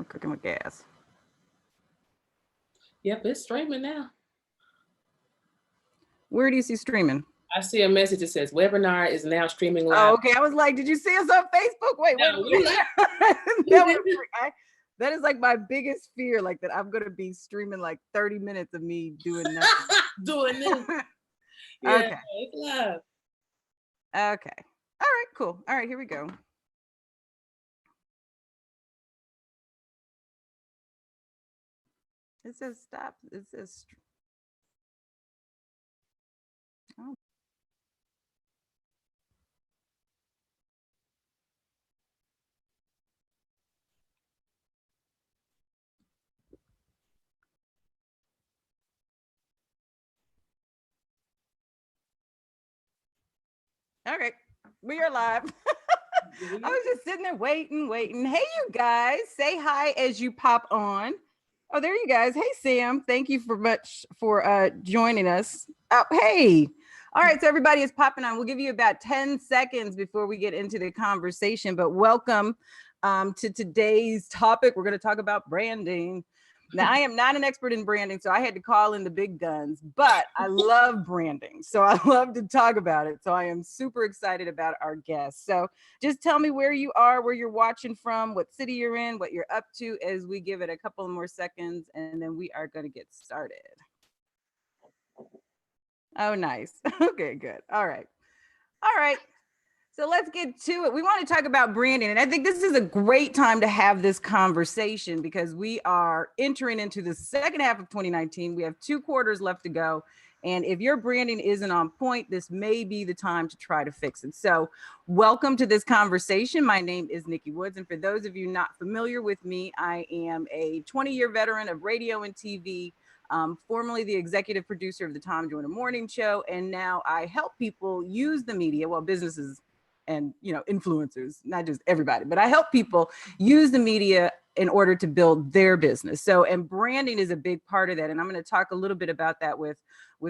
cooking with gas. Yep, it's streaming now. Where do you see streaming? I see a message that says webinar is now streaming live. Oh, okay. I was like, did you see us on Facebook? Wait, No, that is like my biggest fear, like that I'm gonna be streaming like 30 minutes of me doing nothing. Doing this. Yeah, okay. It's live. Okay. All right, cool. All right, here we go. It says stop. It says oh. Okay, we are live. I was just sitting there waiting. Hey, you guys, say hi as you pop on. Oh, there you guys. Hey, Sam. Thank you for joining us. Oh, hey. All right, so everybody is popping on. We'll give you about 10 seconds before we get into the conversation, but welcome to today's topic. We're going to talk about branding. Now, I am not an expert in branding, so I had to call in the big guns, but I love branding. So I love to talk about it. So I am super excited about our guests. So just tell me where you are, where you're watching from, what city you're in, what you're up to as we give it a couple more seconds, and then we are going to get started. Oh, nice. Okay, good. All right. So let's get to it. We want to talk about branding. And I think this is a great time to have this conversation because we are entering into the second half of 2019. We have 2 quarters left to go. And if your branding isn't on point, this may be the time to try to fix it. So welcome to this conversation. My name is Nikki Woods. And for those of you not familiar with me, I am a 20-year veteran of radio and TV, formerly the executive producer of the Tom Joyner Morning Show. And now I help people use the media, well, businesses and, influencers, not just everybody, but I help people use the media in order to build their business. So, and branding is a big part of that. And I'm going to talk a little bit about that with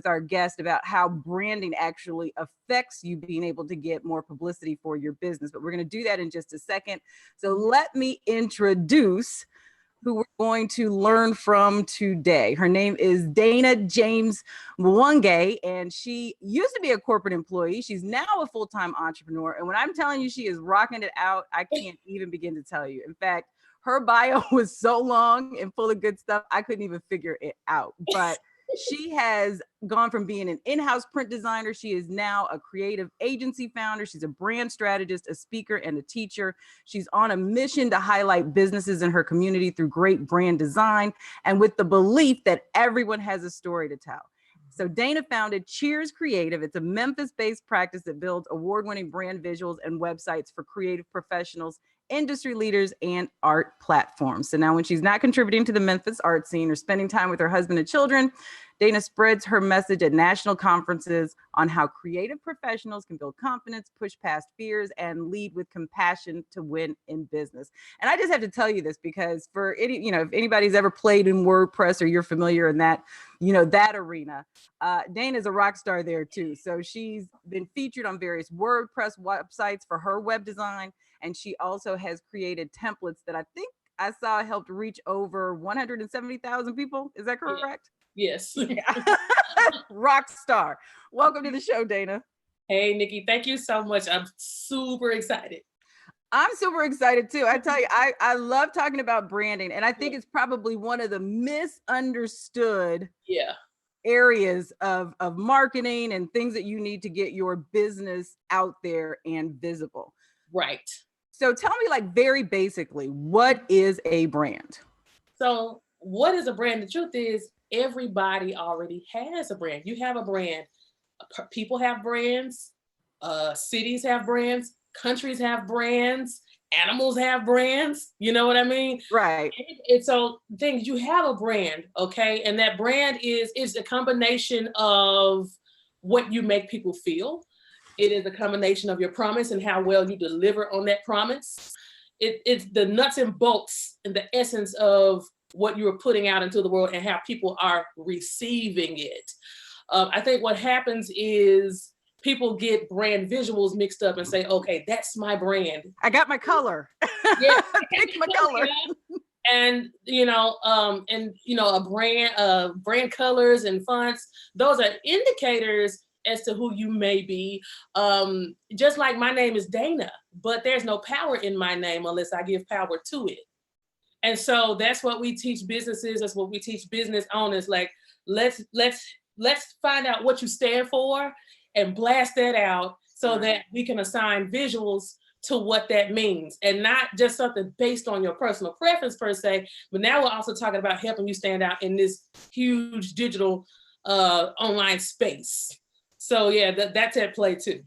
our guest about how branding actually affects you being able to get more publicity for your business. But we're going to do that in just a second. So let me introduce who we're going to learn from today. Her name is Dana James Mwangi, and she used to be a corporate employee. She's now a full-time entrepreneur. And when I'm telling you she is rocking it out, I can't even begin to tell you. In fact, her bio was so long and full of good stuff, I couldn't even figure it out. But she has gone from being an in-house print designer. She is now a creative agency founder. She's a brand strategist, a speaker, and a teacher. She's on a mission to highlight businesses in her community through great brand design and with the belief that everyone has a story to tell. So Dana founded Cheers Creative. It's a Memphis-based practice that builds award-winning brand visuals and websites for creative professionals, industry leaders, and art platforms. So now when she's not contributing to the Memphis art scene or spending time with her husband and children, Dana spreads her message at national conferences on how creative professionals can build confidence, push past fears, and lead with compassion to win in business. And I just have to tell you this because for any, if anybody's ever played in WordPress or you're familiar in that, that arena, Dana's a rock star there too. So she's been featured on various WordPress websites for her web design. And she also has created templates that I think I saw helped reach over 170,000 people. Is that correct? Yes. Yeah. Rock star. Welcome to the show, Dana. Hey, Nikki. Thank you so much. I'm super excited. I'm super excited too. I tell you, I love talking about branding. And I think it's probably one of the misunderstood areas of marketing and things that you need to get your business out there and visible. Right. So tell me, like, very basically, what is a brand? So what is a brand? The truth is everybody already has a brand. You have a brand. People have brands. Cities have brands. Countries have brands. Animals have brands. You know what I mean? Right. And so things, you have a brand, okay? And that brand is a combination of what you make people feel. It is a combination of your promise and how well you deliver on that promise. It's the nuts and bolts and the essence of what you are putting out into the world and how people are receiving it. I think what happens is people get brand visuals mixed up and say, okay, that's my brand. I got my color. Yeah. Pick my color. And brand colors and fonts, those are indicators as to who you may be. Just like my name is Dana, but there's no power in my name unless I give power to it. And so that's what we teach businesses. That's what we teach business owners. Like, let's find out what you stand for and blast that out so that we can assign visuals to what that means, and not just something based on your personal preference per se, but now we're also talking about helping you stand out in this huge digital online space. So yeah, that's at play too.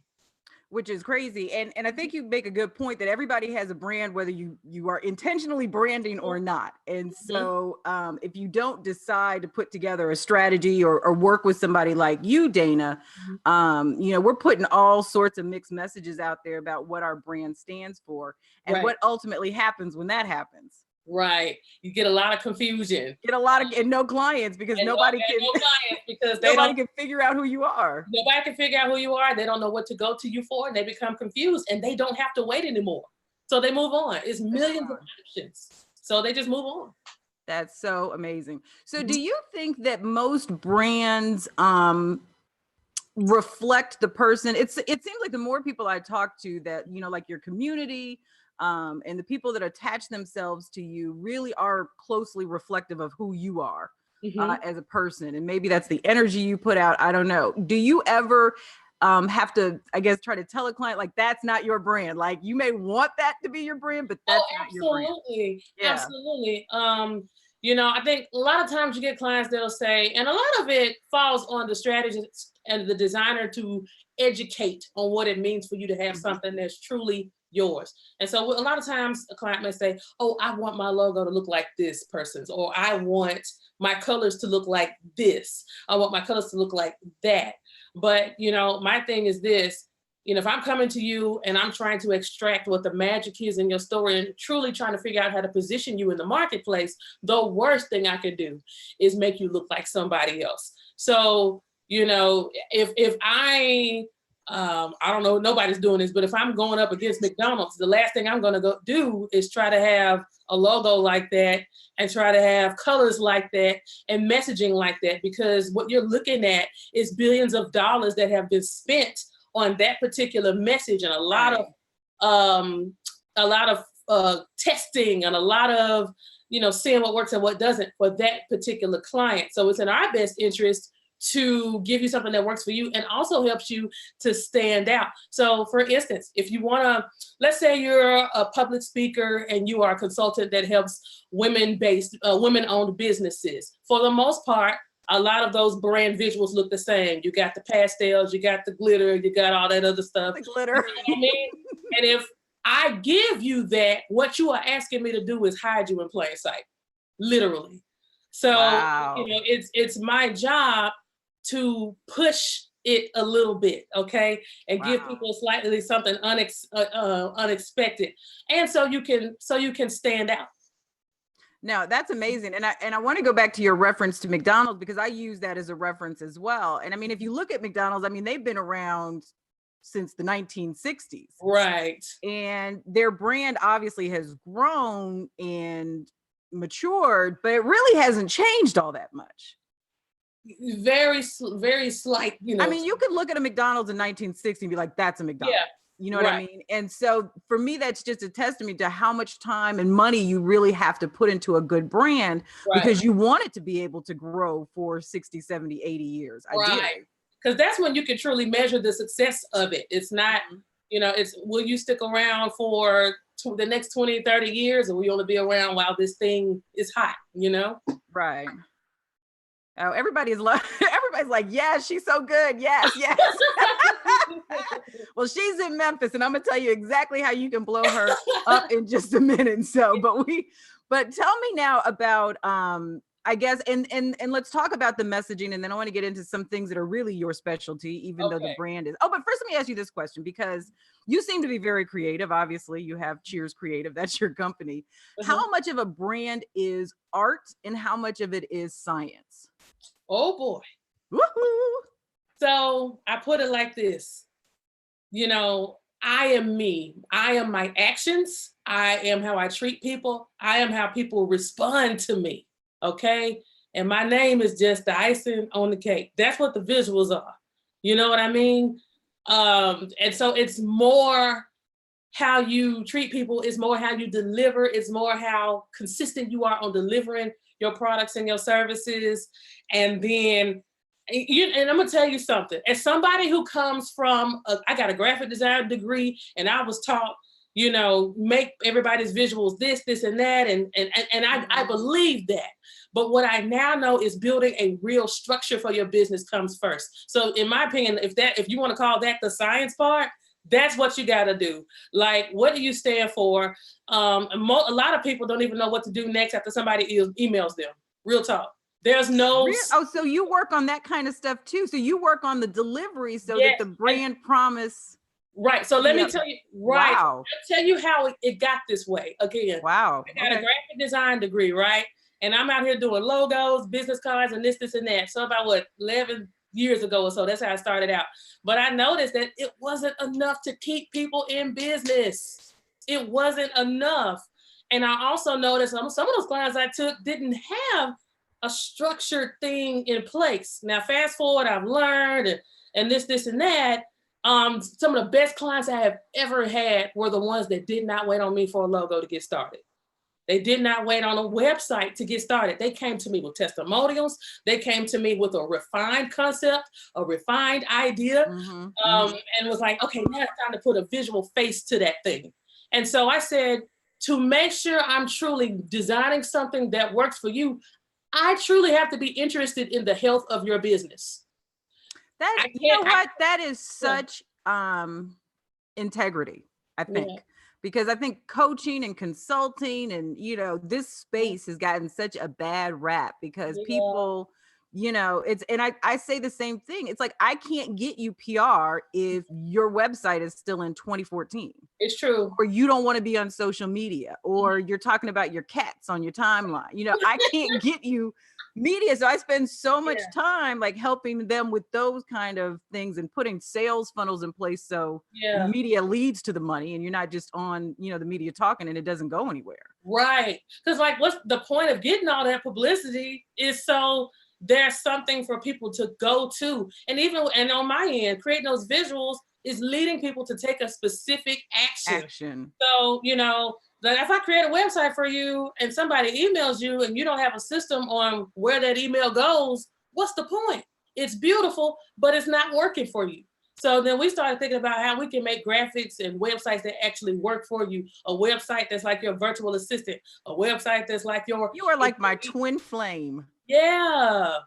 Which is crazy. And I think you make a good point that everybody has a brand, whether you are intentionally branding or not. And so if you don't decide to put together a strategy or work with somebody like you, Dana, we're putting all sorts of mixed messages out there about what our brand stands for and what ultimately happens when that happens. Right. You get a lot of confusion. And no clients because nobody can figure out who you are. Nobody can figure out who you are. They don't know what to go to you for, and they become confused, and they don't have to wait anymore. So they move on. It's millions of options. So they just move on. That's so amazing. So do you think that most brands reflect the person? It seems like the more people I talk to that, like your community, and the people that attach themselves to you really are closely reflective of who you are as a person. And maybe that's the energy you put out. I don't know. Do you ever have to, I guess, try to tell a client, like, that's not your brand? Like, you may want that to be your brand, but that's not your brand. Absolutely. I think a lot of times you get clients that'll say, and a lot of it falls on the strategist and the designer to educate on what it means for you to have something that's truly yours. And so a lot of times a client may say, oh, I want my logo to look like this person's, or I want my colors to look like this. I want my colors to look like that. But, my thing is this, if I'm coming to you and I'm trying to extract what the magic is in your story and truly trying to figure out how to position you in the marketplace, the worst thing I can do is make you look like somebody else. So, if I don't know, nobody's doing this, but if I'm going up against McDonald's, the last thing I'm going to go do is try to have a logo like that and try to have colors like that and messaging like that, because what you're looking at is billions of dollars that have been spent on that particular message, and a lot of testing and a lot of, seeing what works and what doesn't for that particular client. So it's in our best interest to give you something that works for you and also helps you to stand out. So for instance, if you want to, let's say you're a public speaker and you are a consultant that helps women-owned businesses. For the most part, a lot of those brand visuals look the same. You got the pastels, you got the glitter, you got all that other stuff. The glitter. You know what I mean? And if I give you that, what you are asking me to do is hide you in plain sight, literally. So, it's my job to push it a little bit, okay, and give people slightly something unexpected, and so you can stand out. No, that's amazing. And I want to go back to your reference to McDonald's, because I use that as a reference as well. And I mean, if you look at McDonald's, I mean, they've been around since the 1960s. Right. And their brand obviously has grown and matured, but it really hasn't changed all that much. Very, very slight, I mean, you could look at a McDonald's in 1960 and be like, that's a McDonald's. Yeah. You know what I mean? And so for me, that's just a testament to how much time and money you really have to put into a good brand, because you want it to be able to grow for 60, 70, 80 years. Right. Because that's when you can truly measure the success of it. It's not, it's, will you stick around for the next 20, 30 years, or will you only be around while this thing is hot, Right. Oh, everybody's like, yes, she's so good. Yes, yes. Well, she's in Memphis, and I'm gonna tell you exactly how you can blow her up in just a minute. So, but tell me now about, I guess, and let's talk about the messaging, and then I want to get into some things that are really your specialty, even though the brand is. Oh, but first, let me ask you this question, because you seem to be very creative. Obviously, you have Cheers Creative. That's your company. How much of a brand is art, and how much of it is science? Oh boy. Woohoo! So I put it like this, I am me. I am my actions. I am how I treat people. I am how people respond to me. Okay. And my name is just the icing on the cake. That's what the visuals are. You know what I mean? And so it's more how you treat people, it's more how you deliver, it's more how consistent you are on delivering your products and your services. And then, and I'm gonna tell you something, as somebody who comes from, I got a graphic design degree and I was taught, make everybody's visuals this and that. And I believe that. But what I now know is building a real structure for your business comes first. So in my opinion, if you want to call that the science part, that's what you got to do. Like, what do you stand for? A lot of people don't even know what to do next after somebody emails them. Real talk. There's no. Oh, so you work on that kind of stuff too. So you work on the delivery so that the brand promise. Right. So let me tell you, right. Wow. I'll tell you how it got this way. Again. Wow. I got a graphic design degree, right? And I'm out here doing logos, business cards, and this and that. So about 11 years ago or so, that's how I started out. But I noticed that it wasn't enough to keep people in business. It wasn't enough. And I also noticed some of those clients I took didn't have a structured thing in place. Now, fast forward, I've learned and this and that. Some of the best clients I have ever had were the ones that did not wait on me for a logo to get started. They did not wait on a website to get started. They came to me with testimonials. They came to me with a refined concept, a refined idea, and was like, okay, now it's time to put a visual face to that thing. And so I said, to make sure I'm truly designing something that works for you, I truly have to be interested in the health of your business. That is such integrity, I think. Yeah. Because I think coaching and consulting and, this space has gotten such a bad rap because people, I say the same thing. It's like, I can't get you PR if your website is still in 2014. It's true. Or you don't want to be on social media, or you're talking about your cats on your timeline. I can't get you media. So I spend so much time like helping them with those kind of things and putting sales funnels in place. So media leads to the money and you're not just on, the media talking and it doesn't go anywhere. Right. Because what's the point of getting all that publicity is so there's something for people to go to. And on my end, creating those visuals is leading people to take a specific action. So, if I create a website for you and somebody emails you and you don't have a system on where that email goes, what's the point? It's beautiful, but it's not working for you. So then we started thinking about how we can make graphics and websites that actually work for you. A website that's like your virtual assistant, a website that's like you are like my twin flame. Yeah.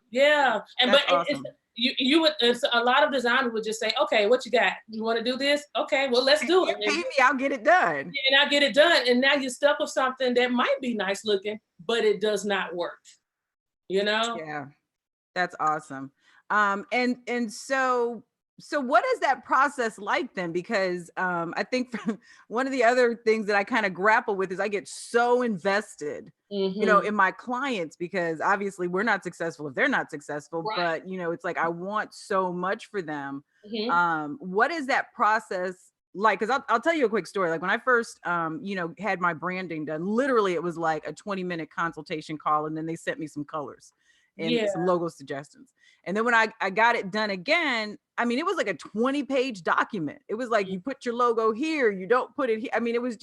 And that's awesome. You would, a lot of designers would just say, okay, what you got? You want to do this? Okay, well, let's do it. Pay me, I'll get it done. And I'll get it done. And now you're stuck with something that might be nice looking, but it does not work. Yeah, that's awesome. And so what is that process like then? Because I think one of the other things that I kind of grapple with is I get so invested, in my clients, because obviously we're not successful if they're not successful, right. But it's like I want so much for them. What is that process like? Because I'll tell you a quick story. Like when I first had my branding done, literally it was like a 20-minute consultation call, and then they sent me some colors and some logo suggestions. And then when I got it done again, I mean, it was like a 20-page document. It was like, you put your logo here, you don't put it here. I mean, it was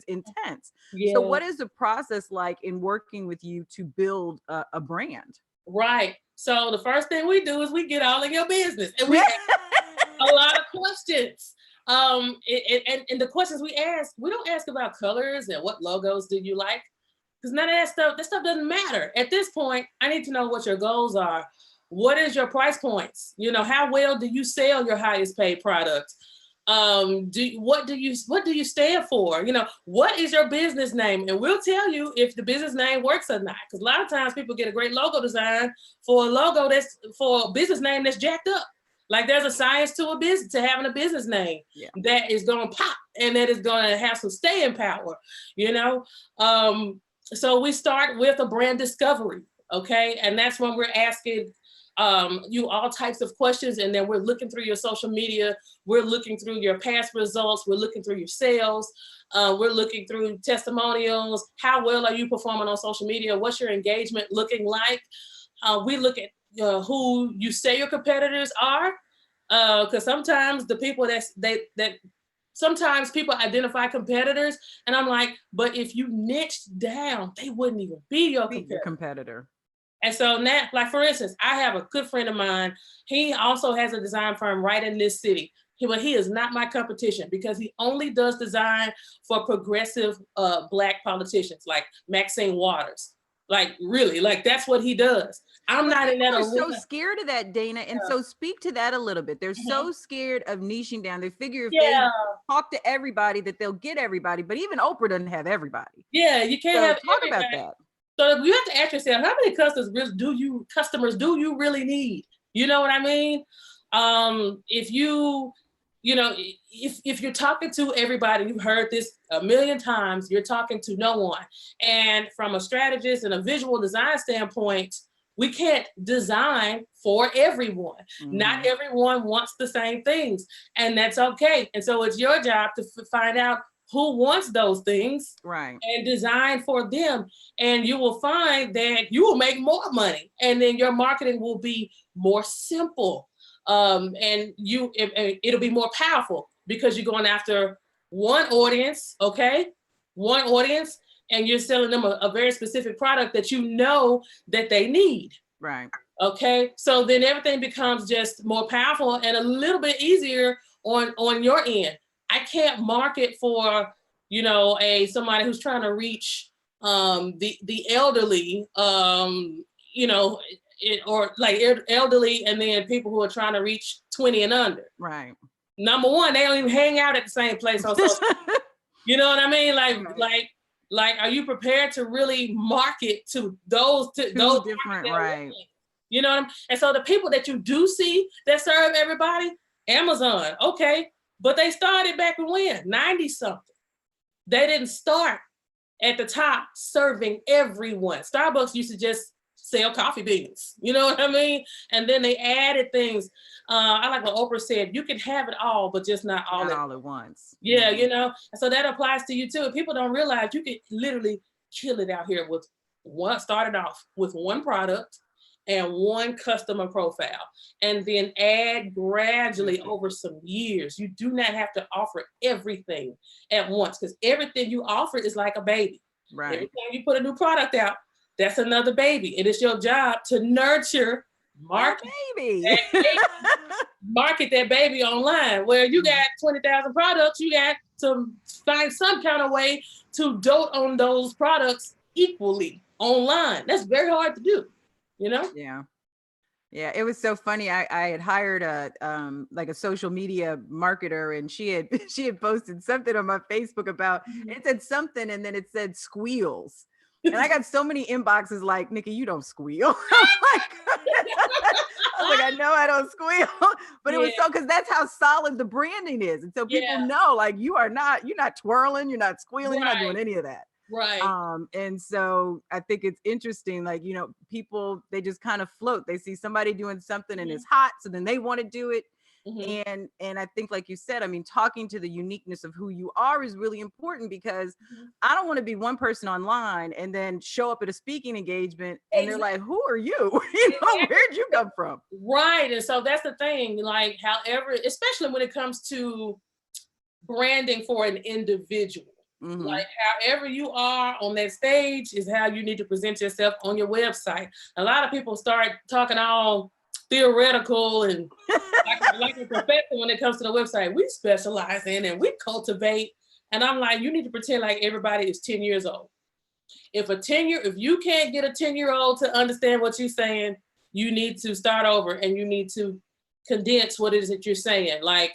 intense. Yeah. So what is the process like in working with you to build a brand? Right. So the first thing we do is we get all of your business, and we ask a lot of questions. And the questions we ask, we don't ask about colors and what logos do you like, because none of that stuff doesn't matter. At this point, I need to know what your goals are. What is your price points? How well do you sell your highest paid products? What do you stand for? What is your business name? And we'll tell you if the business name works or not. Because a lot of times people get a great logo design for a logo for a business name that's jacked up. Like there's a science to having a business name that is going to pop and that is going to have some staying power. So we start with a brand discovery. Okay. And that's when we're asking, you all types of questions, and then we're looking through your social media, we're looking through your past results, we're looking through your sales, we're looking through testimonials. How well are you performing on social media? What's your engagement looking like? We look at who you say your competitors are, because sometimes the people that sometimes people identify competitors, and I'm like, but if you niched down, they wouldn't even be your competitor. And so now, like for instance, I have a good friend of mine. He also has a design firm right in this city. But he is not my competition because he only does design for progressive Black politicians like Maxine Waters. Like really, like that's what he does. I'm not in that arena. They're so scared of that, Dana. And so speak to that a little bit. They're so scared of niching down. They figure if they talk to everybody that they'll get everybody. But even Oprah doesn't have everybody. Yeah, you can't have talk about that. So you have to ask yourself, how many customers do you really need? You know what I mean? If you're talking to everybody, you've heard this a million times, you're talking to no one. And from a strategist and a visual design standpoint, we can't design for everyone. Not everyone wants the same things, and that's okay. And so it's your job to find out who wants those things, right, and design for them. And you will find that you will make more money, and then your marketing will be more simple. And it'll be more powerful because you're going after one audience, okay? One audience, and you're selling them a very specific product that you know that they need. Right. Okay. So then everything becomes just more powerful and a little bit easier on your end. I can't market for, somebody who's trying to reach the elderly, or like elderly, and then people who are trying to reach 20 and under. Right. Number one, they don't even hang out at the same place on social. You know what I mean? Like, are you prepared to really market to those different, right? You know what I mean? And so the people that you do see that serve everybody, Amazon, okay, but they started back when 90 something. They didn't start at the top serving everyone. Starbucks used to just sell coffee beans, you know what I mean? And then they added things. I like what Oprah said, you can have it all, but just not all at once. Yeah, And so that applies to you too. People don't realize you can literally kill it out here with started off with one product and one customer profile, and then add gradually over some years. You do not have to offer everything at once, because everything you offer is like a baby. Right. Every time you put a new product out, that's another baby. And it's your job to nurture, market that baby online. Where you got 20,000 products, you got to find some kind of way to dote on those products equally online. That's very hard to do, Yeah. Yeah, it was so funny. I had hired a social media marketer, and she had posted something on my Facebook about it said something, and then it said squeals. And I got so many inboxes like, Nikki, you don't squeal. I was like, I know I don't squeal, but it was so, because that's how solid the branding is. And so people know, like, you're not twirling, you're not squealing, you're not doing any of that. Right. And so I think it's interesting, like, people, they just kind of float. They see somebody doing something and it's hot, so then they want to do it. And I think, like you said, I mean, talking to the uniqueness of who you are is really important, because I don't want to be one person online and then show up at a speaking engagement and they're like, who are you? Where'd you come from? Right. And so that's the thing, like, however, especially when it comes to branding for an individual, like, however you are on that stage is how you need to present yourself on your website. A lot of people start talking all theoretical and like a professor when it comes to the website. We specialize in and we cultivate. And I'm like, you need to pretend like everybody is 10 years old. If you can't get a 10-year-old to understand what you're saying, you need to start over and you need to condense what it is that you're saying. Like,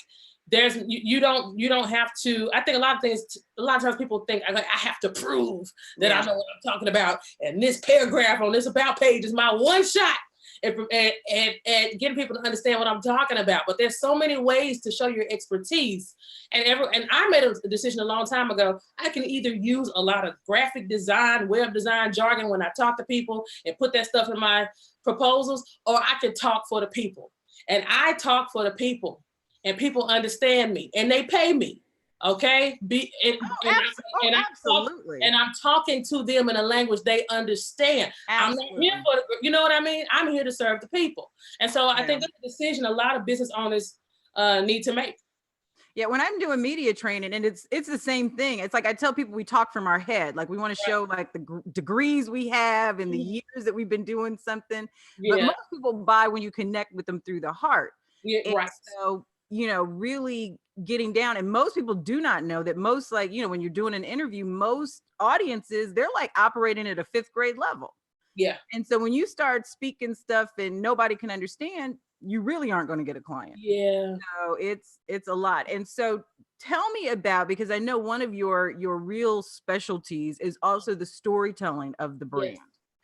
you don't have to. I think a lot of times people think I have to prove that I know what I'm talking about, and this paragraph on this about page is my one shot. and getting people to understand what I'm talking about. But there's so many ways to show your expertise. And I made a decision a long time ago. I can either use a lot of graphic design, web design jargon when I talk to people and put that stuff in my proposals, or I can talk for the people. And I talk for the people, and people understand me and they pay me. Okay. Absolutely. And I'm talking to them in a language they understand. Absolutely. I'm not here for you know what I mean? I'm here to serve the people. And so I think that's a decision a lot of business owners need to make. Yeah, when I'm doing media training, and it's the same thing. It's like I tell people we talk from our head. Like we want to show like the degrees we have and the years that we've been doing something. But most people buy when you connect with them through the heart. Yeah, right. So, really getting down, and most people do not know that most, like, when you're doing an interview, most audiences, they're like operating at a 5th grade level. Yeah. And so when you start speaking stuff and nobody can understand, you really aren't going to get a client. Yeah. So it's a lot. And so tell me about, because I know one of your real specialties is also the storytelling of the brand.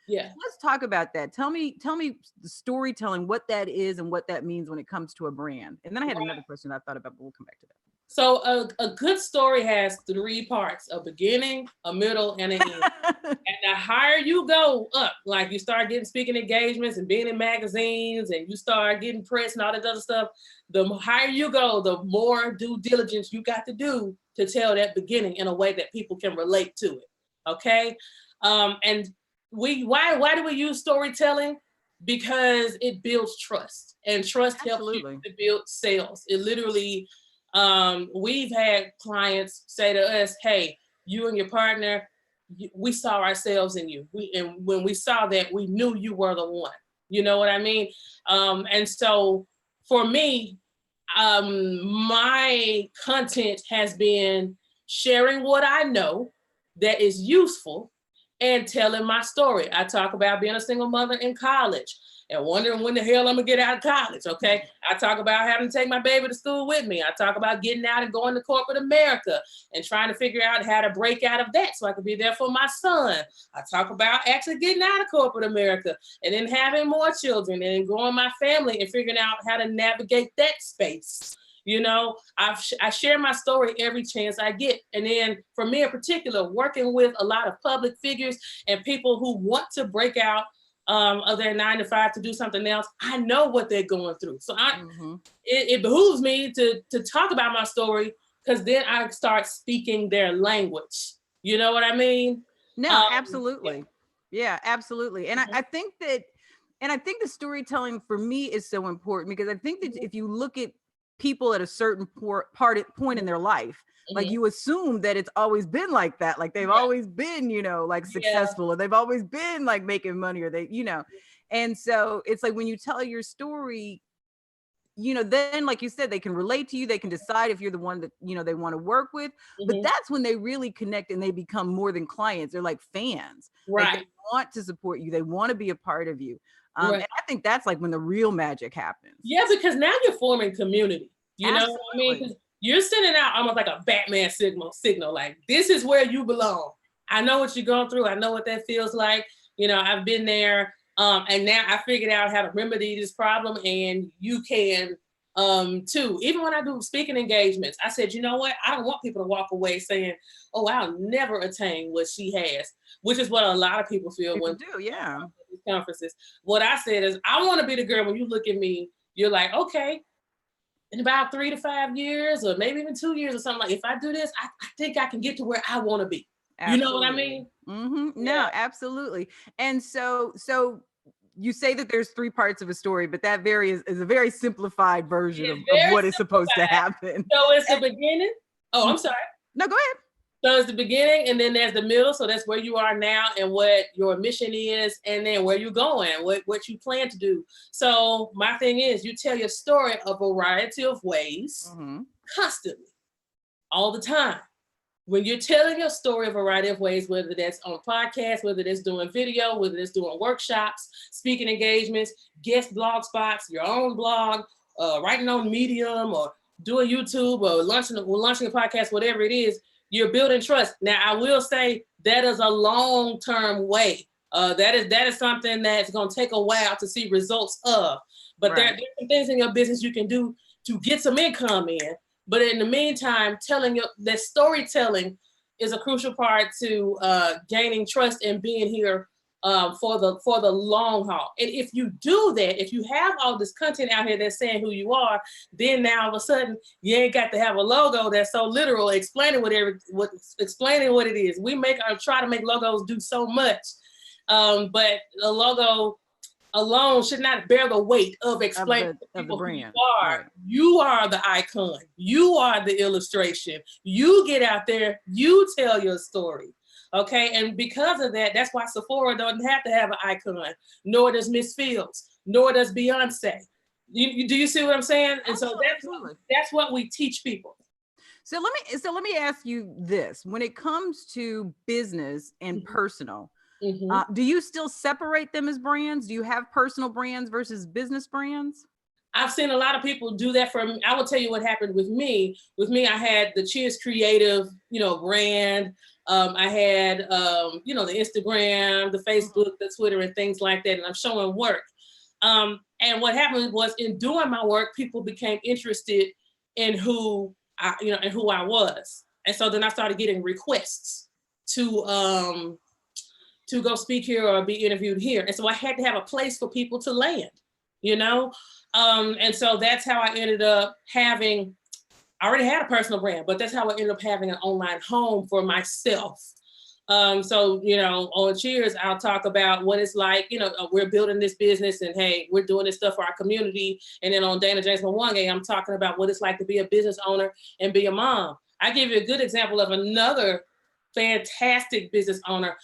Yeah. Let's talk about that. Tell me the storytelling, what that is and what that means when it comes to a brand. And then I had another question I thought about, but we'll come back to that. So a good story has 3 parts: a beginning, a middle, and an end. And the higher you go up, like you start getting speaking engagements and being in magazines and you start getting press and all that other stuff, the higher you go, the more due diligence you got to do to tell that beginning in a way that people can relate to it. Okay. And why do we use storytelling? Because it builds trust, and trust helps you to build sales. It literally, we've had clients say to us, hey, you and your partner, we saw ourselves in you. And when we saw that, we knew you were the one. You know what I mean? And so for me, my content has been sharing what I know that is useful and telling my story. I talk about being a single mother in college and wondering when the hell I'm gonna get out of college, okay? I talk about having to take my baby to school with me. I talk about getting out and going to corporate America and trying to figure out how to break out of that so I could be there for my son. I talk about actually getting out of corporate America and then having more children and then growing my family and figuring out how to navigate that space. I share my story every chance I get. And then for me in particular, working with a lot of public figures and people who want to break out of their 9-to-5 to do something else, I know what they're going through. So it behooves me to talk about my story, because then I start speaking their language. You know what I mean? No, absolutely. Yeah, absolutely. And I think that, the storytelling for me is so important, because I think that if you look at people at a certain point in their life, like you assume that it's always been like that, like they've always been, like successful, or they've always been like making money, or they, and so it's like when you tell your story, then like you said, they can relate to you, they can decide if you're the one that, they want to work with, but that's when they really connect and they become more than clients. They're like fans, right? Like they want to support you, they want to be a part of you. And I think that's like when the real magic happens. Yeah, because now you're forming community. You know what I mean? 'Cause you're sending out almost like a Batman signal, like, this is where you belong. I know what you're going through. I know what that feels like. I've been there. And now I figured out how to remedy this problem, and you can too. Even when I do speaking engagements, I said, you know what? I don't want people to walk away saying, oh, I'll never attain what she has, which is what a lot of people feel when do, yeah. These conferences. What I said is, I want to be the girl when you look at me, you're like, okay, in about 3 to 5 years, or maybe even 2 years or something, like, if I do this, I think I can get to where I want to be. Absolutely. You know what I mean? Mm-hmm. No, absolutely. And so you say that there's 3 parts of a story, but that is a very simplified version of what is supposed to happen. So it's the beginning. Oh, I'm sorry. No, go ahead. So it's the beginning, and then there's the middle. So that's where you are now and what your mission is, and then where you're going, what you plan to do. So my thing is, you tell your story a variety of ways, constantly, all the time. When you're telling your story a variety of ways, whether that's on podcasts, whether that's doing video, whether it's doing workshops, speaking engagements, guest blog spots, your own blog, writing on Medium, or doing YouTube, or launching a podcast, whatever it is, you're building trust. Now, I will say that is a long-term way That is something that's going to take a while to see results of. But Right. there's some things in your business you can do to get some income in. But in the meantime, that storytelling is a crucial part to gaining trust and being here for the long haul. And if you do that, if you have all this content out here that's saying who you are, then now all of a sudden you ain't got to have a logo that's so literal explaining what it is. We try to make logos do so much, but the logo alone should not bear the weight of explaining to people who you are. Right. You are the icon. You are the illustration. You get out there. You tell your story. Okay, and because of that, that's why Sephora doesn't have to have an icon, nor does Miss Fields, nor does Beyonce. Do you see what I'm saying? And so that's what we teach people. So let me ask you this: when it comes to business and personal, do you still separate them as brands? Do you have personal brands versus business brands? I've seen a lot of people do that for me. I will tell you what happened with me. With me, I had the Cheers Creative, brand. I had, the Instagram, the Facebook, the Twitter, and things like that. And I'm showing work. And what happened was, in doing my work, people became interested in who I was. And so then I started getting requests to go speak here or be interviewed here. And so I had to have a place for people to land, and so that's how I ended up having, I already had a personal brand, but that's how I ended up having an online home for myself. So, on Cheers, I'll talk about what it's like, we're building this business and hey, we're doing this stuff for our community. And then on Dana James Mwangi, I'm talking about what it's like to be a business owner and be a mom. I gave you a good example of another fantastic business owner,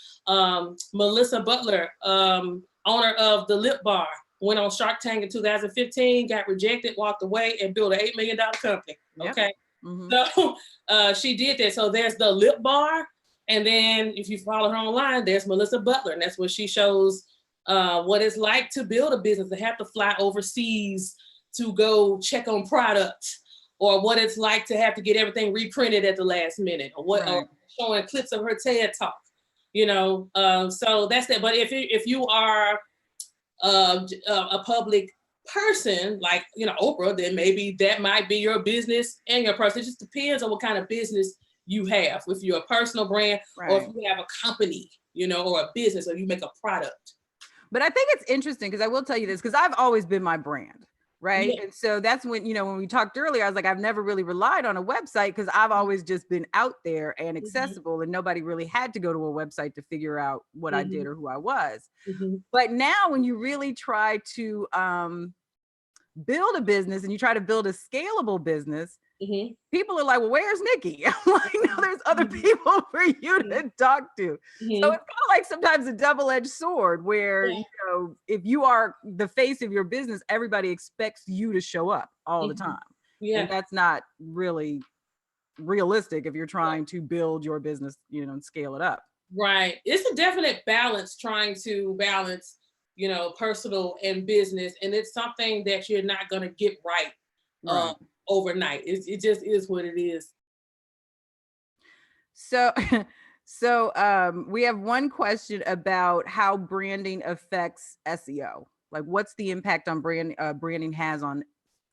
Melissa Butler, owner of the Lip Bar, went on Shark Tank in 2015, got rejected, walked away, and built an $8 million company. Okay. Yep. So she did that. So there's the Lip Bar. And then if you follow her online, there's Melissa Butler. And that's where she shows what it's like to build a business, to have to fly overseas to go check on products, or what it's like to have to get everything reprinted at the last minute, or showing clips of her TED Talk, so that's that. But if you are a public person like Oprah, then maybe that might be your business and your person. It just depends on what kind of business you have. If you're a personal brand, or if you have a company, or a business, or you make a product. But I think it's interesting, because I will tell you this, because I've always been my brand. Right. Yeah. And so that's when, when we talked earlier, I was like, I've never really relied on a website, because I've always just been out there and accessible, and nobody really had to go to a website to figure out what I did or who I was. But now when you really try to build a business and you try to build a scalable business, people are like, well, where's Nikki? I'm like, no, there's other people for you to talk to. So it's kind of like sometimes a double-edged sword, where, if you are the face of your business, everybody expects you to show up all the time. Yeah. And that's not really realistic if you're trying to build your business, and scale it up. Right. It's a definite balance, trying to balance, personal and business. And it's something that you're not going to get right. Overnight. It just is what it is. So we have one question about how branding affects SEO. Like, what's the impact on branding has on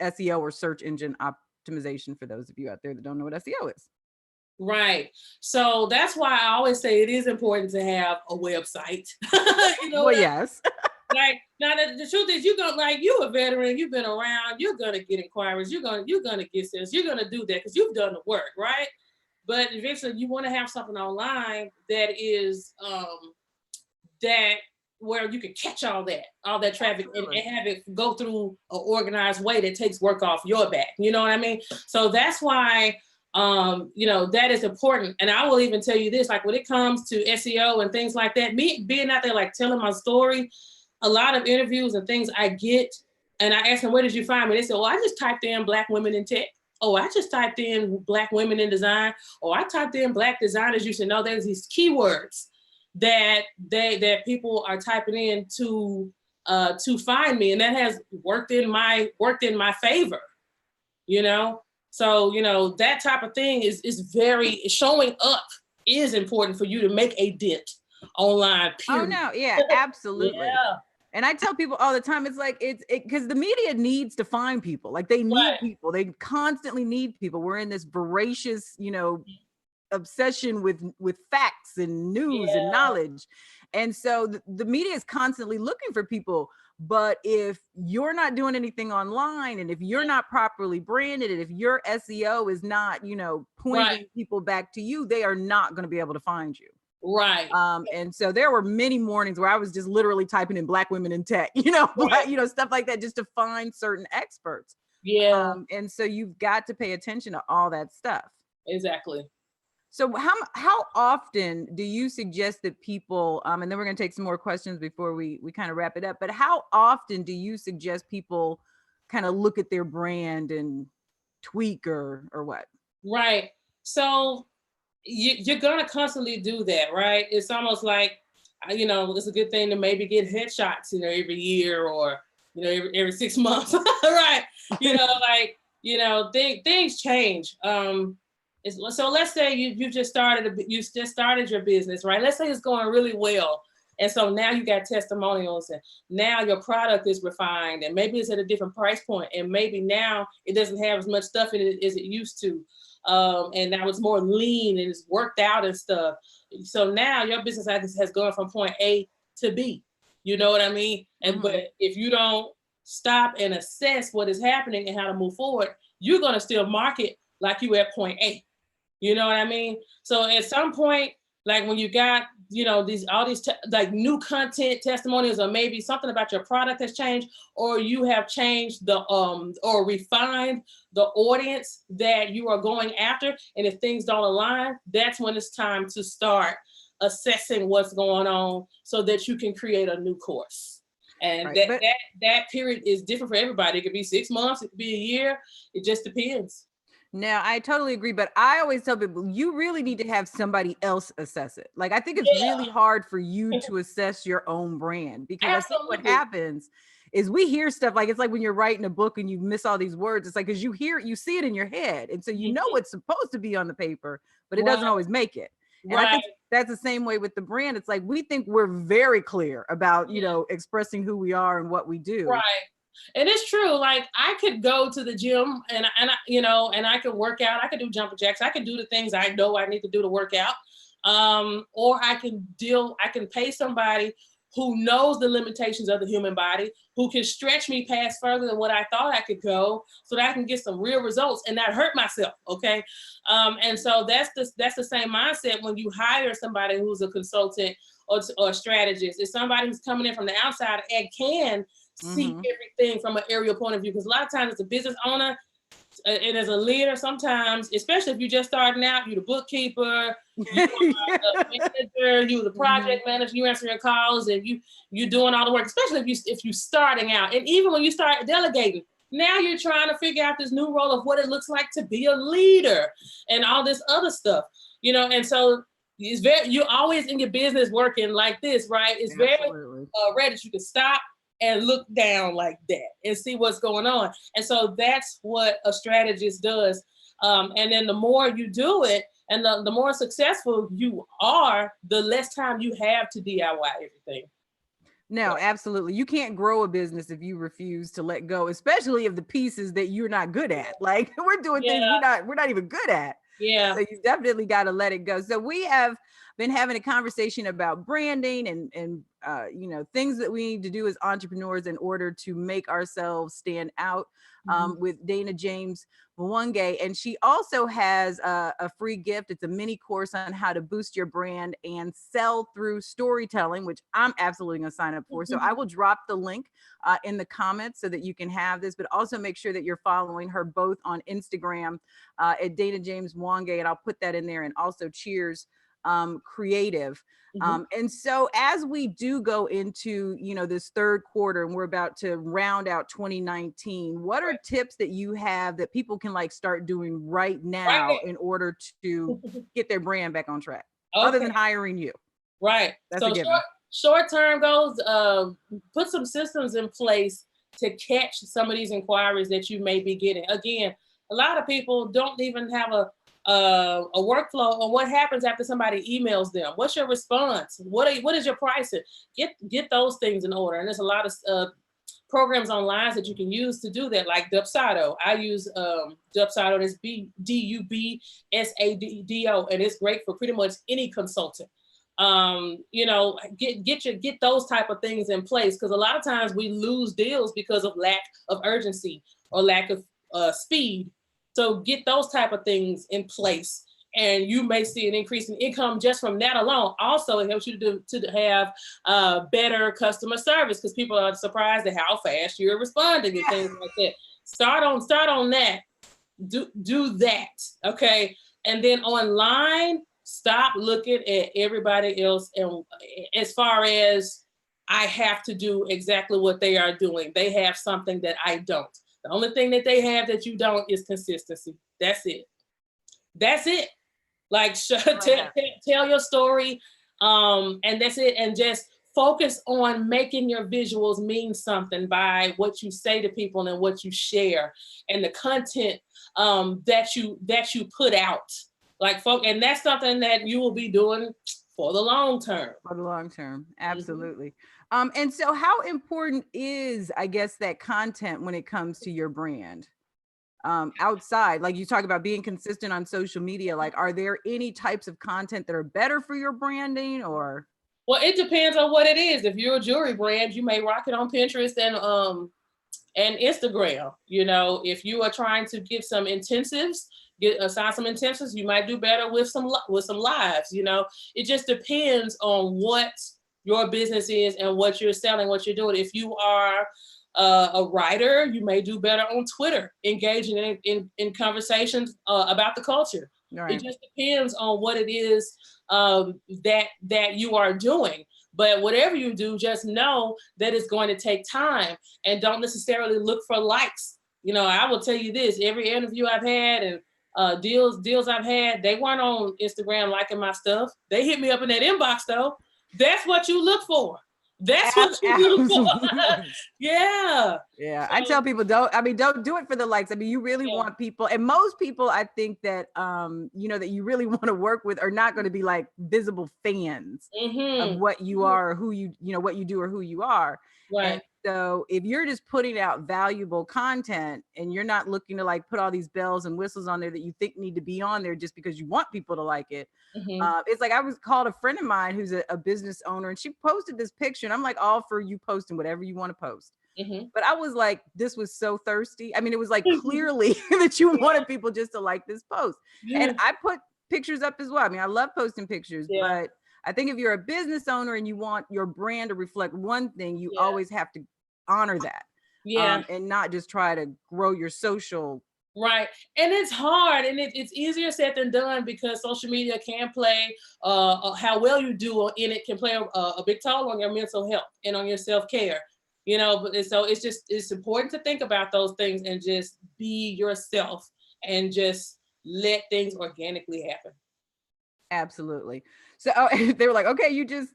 SEO, or search engine optimization, for those of you out there that don't know what SEO is? Right. So that's why I always say it is important to have a website. Well, yes. Like, now the truth is, you're a veteran, you've been around, you're gonna get inquiries, you're gonna get sales, you're gonna do that because you've done the work, right? But eventually you want to have something online that is that where you can catch all that traffic and have it go through an organized way that takes work off your back. You know what I mean? So that's why that is important. And I will even tell you this, like when it comes to SEO and things like that, me being out there, like telling my story, a lot of interviews and things I get, and I ask them, where did you find me? They say, I just typed in Black women in tech. Oh, I just typed in Black women in design. Oh, I typed in Black designers. You should know there's these keywords that people are typing in to find me. And that has worked in my favor, So, that type of thing is very, showing up is important for you to make a dent online, Oh period. no, yeah, absolutely. Yeah, And I tell people all the time, it's like because the media needs to find people. Like they need right, people. They constantly need people. We're in this voracious, obsession with facts and news and yeah, knowledge. And so the media is constantly looking for people. But if you're not doing anything online and if you're not properly branded and if your SEO is not, right, pointing people back to you, they are not going to be able to find you. right, And so there were many mornings where I was just literally typing in Black women in tech, right. stuff like that, just to find certain experts. Yeah, And so you've got to pay attention to all that stuff. exactly. So how often do you suggest that people, and then we're going to take some more questions before we kind of wrap it up, but how often do you suggest people kind of look at their brand and tweak or what? Right. So you're gonna constantly do that, right? It's almost like, it's a good thing to maybe get headshots, every year or every 6 months, right? Like things change. So let's say you just started your business, right? Let's say it's going really well. And so now you got testimonials and now your product is refined and maybe it's at a different price point and maybe now it doesn't have as much stuff in it as it used to. And now it's more lean and it's worked out and stuff. So now your business has gone from point A to B. You know what I mean? And but if you don't stop and assess what is happening and how to move forward, you're gonna still market like you at point A. You know what I mean? So at some point, like when you got, all these like new content testimonials, or maybe something about your product has changed, or you have changed or refined the audience that you are going after. And if things don't align, that's when it's time to start assessing what's going on so that you can create a new course. And Right. that period is different for everybody. It could be 6 months, it could be a year. It just depends. Now, I totally agree, but I always tell people you really need to have somebody else assess it. Like, I think it's Yeah, really hard for you to assess your own brand because I think what absolutely. happens is we hear stuff like it's like when you're writing a book and you miss all these words. It's like because you see it in your head. And so you know what's supposed to be on the paper, but it doesn't Right, always make it. And I right. think that's the same way with the brand. It's like we think we're very clear about, Yeah. expressing who we are and what we do. Right. And it's true. Like I could go to the gym and I could work out. I could do jumping jacks. I could do the things I know I need to do to work out. Or I can pay somebody who knows the limitations of the human body, who can stretch me past further than what I thought I could go so that I can get some real results and not hurt myself. Okay. And so that's the same mindset when you hire somebody who's a consultant or a strategist. It's somebody who's coming in from the outside and can see everything from an aerial point of view. Because a lot of times as a business owner and as a leader, sometimes, especially if you're just starting out, you're the bookkeeper, you're the manager, you're the project manager, you answering calls and you're doing all the work, especially if you're starting out. And even when you start delegating, now you're trying to figure out this new role of what it looks like to be a leader and all this other stuff, and so you're always in your business working like this, right? It's very rare that you can stop and look down like that and see what's going on. And so that's what a strategist does. And then the more you do it and the more successful you are, the less time you have to DIY everything. No, absolutely. You can't grow a business if you refuse to let go, especially of the pieces that you're not good at. Like we're doing things we're not even good at. Yeah. So you definitely got to let it go. So we have been having a conversation about branding and things that we need to do as entrepreneurs in order to make ourselves stand out with Dana James Mwangi. And she also has a free gift. It's a mini course on how to boost your brand and sell through storytelling, which I'm absolutely going to sign up for. So I will drop the link in the comments so that you can have this, but also make sure that you're following her both on Instagram at Dana James Mwangi, and I'll put that in there, and also Cheers Creative. And so as we do go into, this third quarter and we're about to round out 2019, what are tips that you have that people can like start doing right now in order to get their brand back on track, other than hiring you? Right. That's so short-term goals, put some systems in place to catch some of these inquiries that you may be getting. Again, a lot of people don't even have a workflow on what happens after somebody emails them. What's your response? What is your pricing? Get those things in order. And there's a lot of programs online that you can use to do that, like Dubsado. I use Dubsado, and it's Dubsado, and it's great for pretty much any consultant. Get those type of things in place, because a lot of times we lose deals because of lack of urgency or lack of speed. So get those type of things in place, and you may see an increase in income just from that alone. Also, it helps you to have better customer service, because people are surprised at how fast you're responding and things like that. Start on that. Do that, okay? And then online, stop looking at everybody else, and as far as I have to do exactly what they are doing. They have something that I don't. The only thing that they have that you don't is consistency. That's it. That's it. Like, tell your story, and that's it. And just focus on making your visuals mean something by what you say to people and what you share, and the content that you put out. And that's something that you will be doing for the long term. For the long term, absolutely. And so, how important is, I guess, that content when it comes to your brand? Outside, like you talk about being consistent on social media, like, are there any types of content that are better for your branding, or? Well, it depends on what it is. If you're a jewelry brand, you may rock it on Pinterest and Instagram. If you are trying to get some intensives, assign some intensives, you might do better with some lives. It just depends on what your business is and what you're selling, what you're doing. If you are a writer, you may do better on Twitter, engaging in conversations about the culture. Right. It just depends on what it is that you are doing. But whatever you do, just know that it's going to take time, and don't necessarily look for likes. I will tell you this: every interview I've had and deals I've had, they weren't on Instagram liking my stuff. They hit me up in that inbox though. That's what you look for. That's what you look for. Yeah. Yeah. So, I tell people, don't do it for the likes. You really want people, and most people, I think that, that you really want to work with are not going to be like visible fans of what you are, or who what you do or who you are. Right. And so if you're just putting out valuable content and you're not looking to like put all these bells and whistles on there that you think need to be on there just because you want people to like it. It's like, I was called a friend of mine who's a business owner, and she posted this picture, and I'm like, all for you posting whatever you want to post. But I was like, this was so thirsty. It was like clearly that you wanted people just to like this post. And I put pictures up as well. I love posting pictures, but I think if you're a business owner and you want your brand to reflect one thing, you always have to honor that. And not just try to grow your social. Right. And it's hard, and it's easier said than done, because social media can play, how well you do in it can play a big toll on your mental health and on your self-care, but so it's important to think about those things and just be yourself and just let things organically happen. Absolutely. So they were like, okay, you just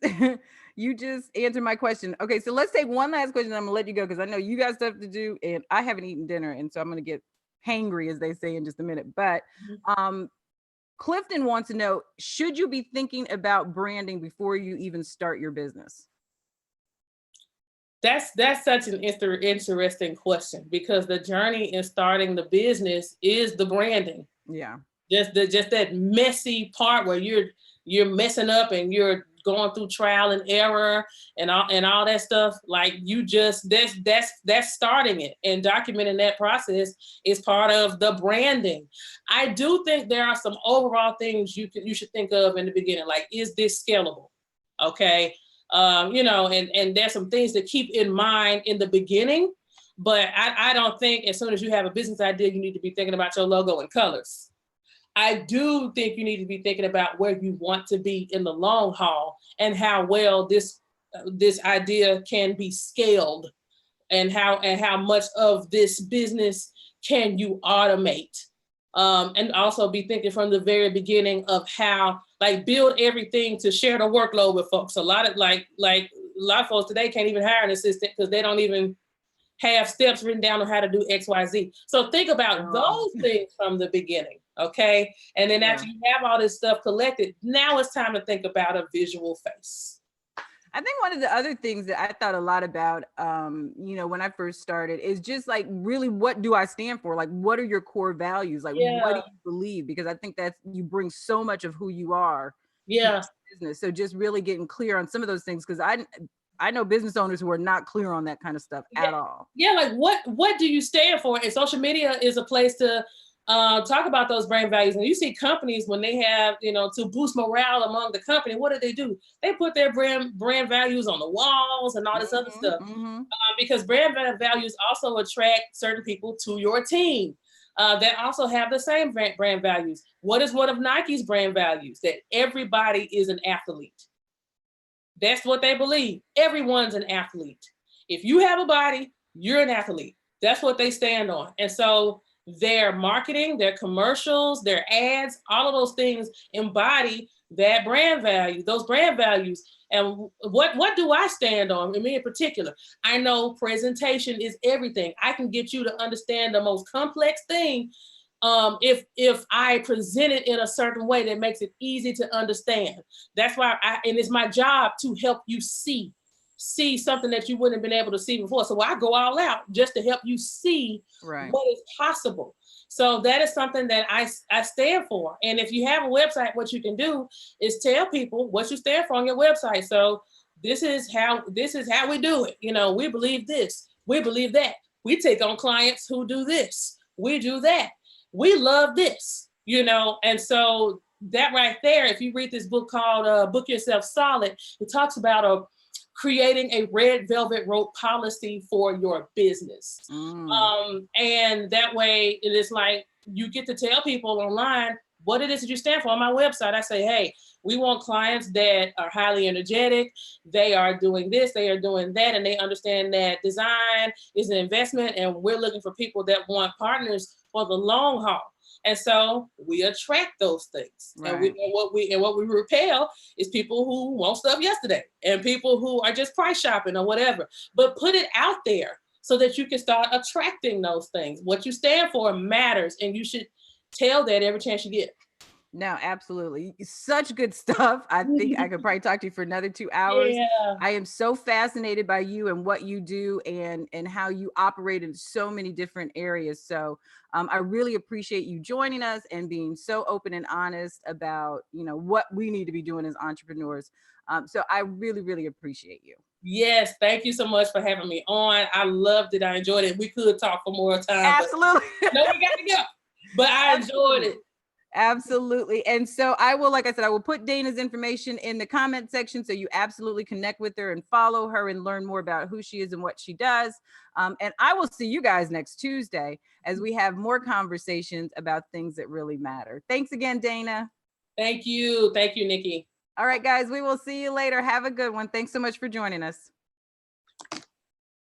answered my question. Okay, so let's take one last question. I'm gonna let you go because I know you got stuff to do, and I haven't eaten dinner, and so I'm gonna get hangry, as they say, in just a minute. But Clifton wants to know: should you be thinking about branding before you even start your business? That's such an interesting question, because the journey in starting the business is the branding. Yeah. Just that messy part where you're messing up and you're going through trial and error and all that stuff. Like, that's starting it, and documenting that process is part of the branding. I do think there are some overall things you should think of in the beginning. Like, is this scalable? Okay. And there's some things to keep in mind in the beginning, but I don't think as soon as you have a business idea, you need to be thinking about your logo and colors. I do think you need to be thinking about where you want to be in the long haul, and how well this idea can be scaled, and how much of this business can you automate, and also be thinking from the very beginning of how, like, build everything to share the workload with folks. A lot of folks today can't even hire an assistant because they don't even have steps written down on how to do XYZ. So think about those things from the beginning. Okay. And then after you have all this stuff collected, now it's time to think about a visual face. I think one of the other things that I thought a lot about, when I first started is just like, really, what do I stand for? Like, what are your core values? Like, what do you believe? Because I think that's, you bring so much of who you are to this business. So just really getting clear on some of those things, because I know business owners who are not clear on that kind of stuff at all. Yeah, like what do you stand for? And social media is a place to talk about those brand values. And you see companies, when they have, to boost morale among the company, what do? They put their brand values on the walls and all this other stuff. Because brand values also attract certain people to your team that also have the same brand values. What is one of Nike's brand values? That everybody is an athlete. That's what they believe. Everyone's an athlete. If you have a body, you're an athlete. That's what they stand on. And so their marketing, their commercials, their ads, all of those things embody that brand value, those brand values. And what do I stand on? And me in particular, I know presentation is everything. I can get you to understand the most complex thing if I present it in a certain way that makes it easy to understand. That's why and it's my job to help you see something that you wouldn't have been able to see before. So I go all out just to help you see what is possible. So that is something that I stand for. And if you have a website, what you can do is tell people what you stand for on your website. So this is how we do it. We believe this, we believe that. We take on clients who do this, we do that. We love this, and so that right there, if you read this book called Book Yourself Solid, it talks about creating a red velvet rope policy for your business. And that way it is like you get to tell people online what it is that you stand for. On my website, I say, hey, we want clients that are highly energetic. They are doing this, they are doing that, and they understand that design is an investment, and we're looking for people that want partners for the long haul. And so we attract those things. And what we repel is people who want stuff yesterday and people who are just price shopping or whatever. But put it out there so that you can start attracting those things. What you stand for matters, and you should tell that every chance you get. No, absolutely. Such good stuff. I think I could probably talk to you for another 2 hours. I am so fascinated by you and what you do and how you operate in so many different areas. So I really appreciate you joining us and being so open and honest about, what we need to be doing as entrepreneurs. So I really, really appreciate you. Yes, thank you so much for having me on. I loved it. I enjoyed it. We could talk for more time. Absolutely. No, we got to go. But I enjoyed it. Absolutely. And so I will, like I said, I will put Dana's information in the comment section. So you absolutely connect with her and follow her and learn more about who she is and what she does. And I will see you guys next Tuesday as we have more conversations about things that really matter. Thanks again, Dana. Thank you. Thank you, Nikki. All right, guys, we will see you later. Have a good one. Thanks so much for joining us.